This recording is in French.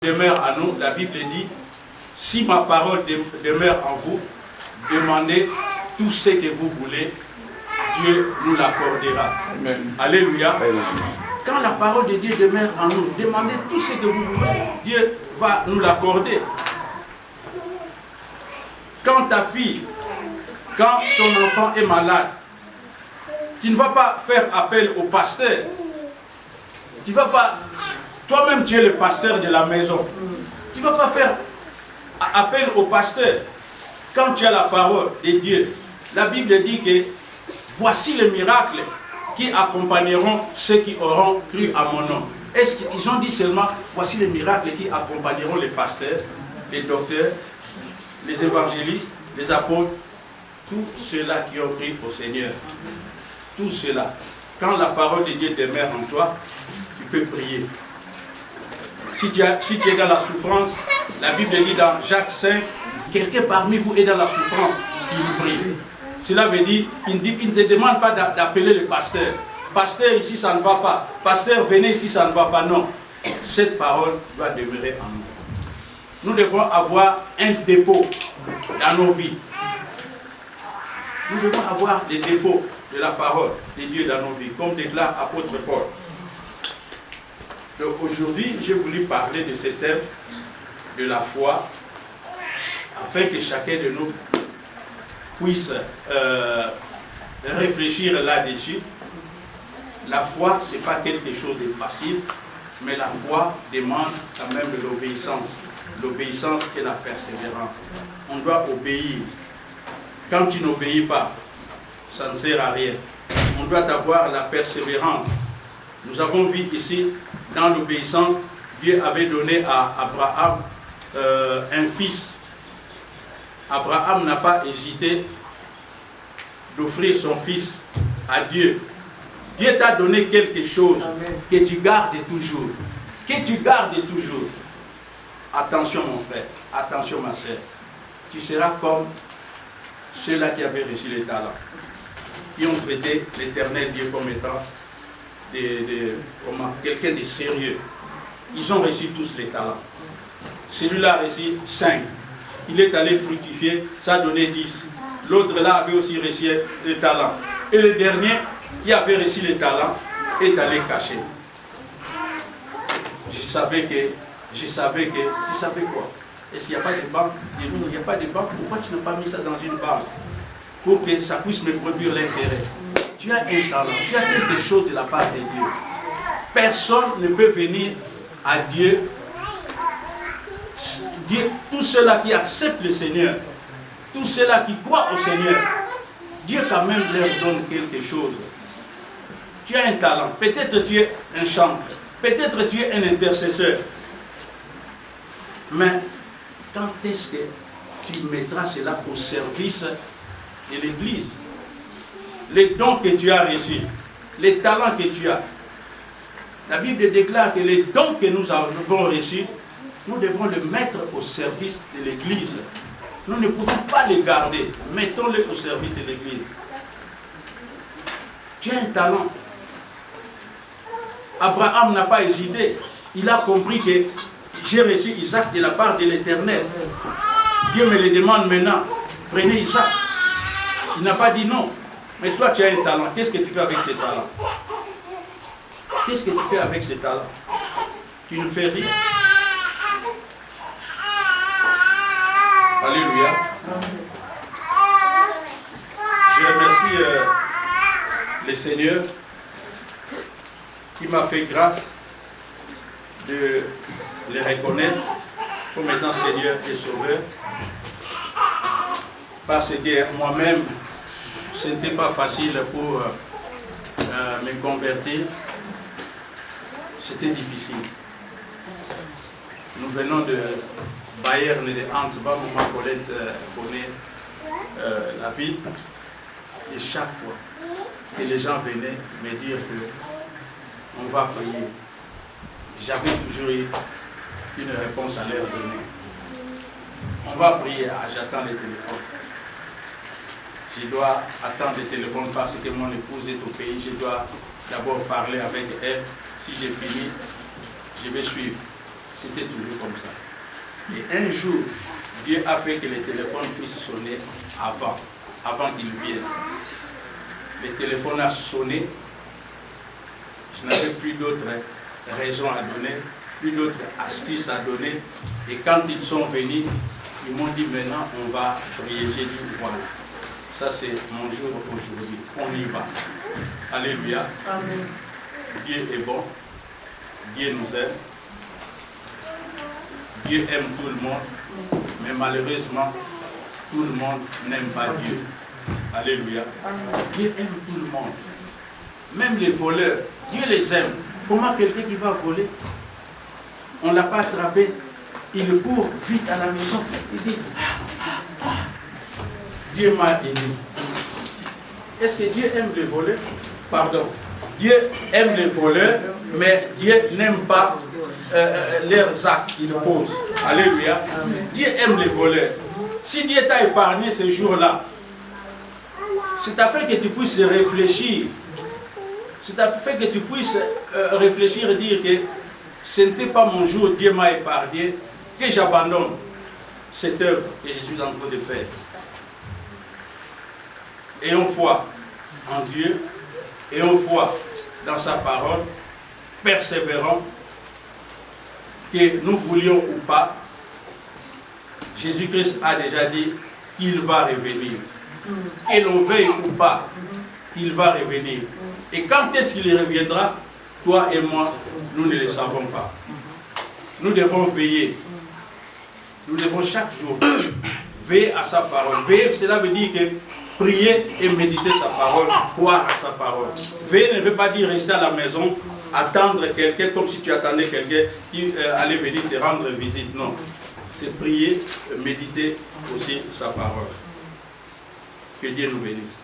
demeure en nous, la Bible dit, si ma parole demeure en vous, demandez tout ce que vous voulez, Dieu nous l'accordera. Alléluia. Amen. Quand la parole de Dieu demeure en nous, demandez tout ce que vous voulez, Dieu va nous l'accorder. Quand ta fille, quand ton enfant est malade, tu ne vas pas faire appel au pasteur. Tu ne vas pas, toi-même tu es le pasteur de la maison. Tu ne vas pas faire appel au pasteur. Quand tu as la parole de Dieu, la Bible dit que voici les miracles qui accompagneront ceux qui auront cru à mon nom. Est-ce qu'ils ont dit seulement voici les miracles qui accompagneront les pasteurs, les docteurs, les évangélistes, les apôtres, tous ceux-là qui ont cru au Seigneur. Tout cela. Quand la parole de Dieu demeure en toi, tu peux prier. Si tu es dans la souffrance, la Bible dit dans Jacques 5, quelqu'un parmi vous est dans la souffrance, il prie. Cela veut dire, il ne te demande pas d'appeler le pasteur. Pasteur, ici ça ne va pas. Pasteur, venez ici, ça ne va pas. Non. Cette parole doit demeurer en nous. Nous devons avoir un dépôt dans nos vies. Nous devons avoir des dépôts de la parole de Dieu dans nos vies, comme déclare l'apôtre Paul. Donc aujourd'hui, j'ai voulu parler de ce thème de la foi, afin que chacun de nous puisse réfléchir là-dessus. La foi, ce n'est pas quelque chose de facile, mais la foi demande quand même de l'obéissance. L'obéissance et la persévérance. On doit obéir. Quand tu n'obéis pas, ça ne sert à rien. On doit avoir la persévérance. Nous avons vu ici, dans l'obéissance, Dieu avait donné à Abraham un fils. Abraham n'a pas hésité d'offrir son fils à Dieu. Dieu t'a donné quelque chose que tu gardes toujours. Que tu gardes toujours. Attention mon frère, attention ma soeur. Tu seras comme ceux-là qui avaient reçu les talents, qui ont traité l'Éternel Dieu comme étant quelqu'un de sérieux. Ils ont reçu tous les talents. Celui-là a reçu 5. Il est allé fructifier, ça a donné 10. L'autre là avait aussi reçu les talents. Et le dernier qui avait reçu les talents est allé cacher. Je savais que, tu savais quoi? Est-ce qu'il n'y a pas de banque? Il n'y a pas de banque. Pourquoi tu n'as pas mis ça dans une banque? Pour que ça puisse me produire l'intérêt. Tu as un talent, tu as quelque chose de la part de Dieu. Personne ne peut venir à Dieu. Tous ceux-là qui acceptent le Seigneur, tous ceux-là qui croient au Seigneur, Dieu quand même leur donne quelque chose. Tu as un talent, peut-être tu es un chanteur, peut-être tu es un intercesseur. Mais quand est-ce que tu mettras cela au service de l'Église? Les dons que tu as reçus, les talents que tu as. La Bible déclare que les dons que nous avons reçus, nous devons les mettre au service de l'Église. Nous ne pouvons pas les garder. Mettons-les au service de l'Église. Tu as un talent. Abraham n'a pas hésité. Il a compris que j'ai reçu Isaac de la part de l'Éternel. Dieu me le demande maintenant. Prenez Isaac. Il n'a pas dit non. Mais toi, tu as un talent. Qu'est-ce que tu fais avec ce talent? Qu'est-ce que tu fais avec ce talent? Tu ne fais rien. Alléluia. Je remercie le Seigneur qui m'a fait grâce de le reconnaître comme étant Seigneur et Sauveur. Parce que moi-même, ce n'était pas facile pour me convertir. C'était difficile. Nous venons de Bayern et de Ansbach, ma collègue connaît la ville. Et chaque fois que les gens venaient me dire qu'on va prier, j'avais toujours eu une réponse à leur donner. On va prier, j'attends les téléphones. Je dois attendre le téléphone parce que mon épouse est au pays. Je dois d'abord parler avec elle. Si j'ai fini, je vais suivre. c'était toujours comme ça. Et un jour, Dieu a fait que les téléphones puissent sonner avant qu'il vienne. Le téléphone a sonné. Je n'avais plus d'autres raisons à donner, plus d'autres astuces à donner. Et quand ils sont venus, ils m'ont dit maintenant on va prier. J'ai dit voilà, ça c'est mon jour aujourd'hui, on y va. Alléluia. Amen. Dieu est bon, Dieu nous aime. Dieu aime tout le monde, mais malheureusement, tout le monde n'aime pas Dieu. Alléluia. Dieu aime tout le monde. Même les voleurs, Dieu les aime. Comment quelqu'un qui va voler, on ne l'a pas attrapé, il court vite à la maison, il dit, Dieu m'a aimé. Est-ce que Dieu aime les voleurs? Pardon. Dieu aime les voleurs, mais Dieu n'aime pas leurs actes qu'ils posent. Alléluia. Dieu aime les voleurs. Si Dieu t'a épargné ce jour-là, c'est afin que tu puisses réfléchir. C'est afin que tu puisses réfléchir et dire que ce n'était pas mon jour, Dieu m'a épargné, que j'abandonne cette œuvre que je suis en train de faire. Ayons foi en Dieu, ayons foi dans sa parole, persévérons, que nous voulions ou pas, Jésus-Christ a déjà dit qu'il va revenir. Que l'on veuille ou pas, il va revenir. Et quand est-ce qu'il reviendra? Toi et moi, nous ne le savons pas. Nous devons veiller. Nous devons chaque jour veiller à sa parole. Veiller, cela veut dire que prier et méditer sa parole, croire à sa parole. Veiller ne veut pas dire rester à la maison, attendre quelqu'un comme si tu attendais quelqu'un qui allait venir te rendre visite. Non. C'est prier, méditer aussi sa parole. Que Dieu nous bénisse.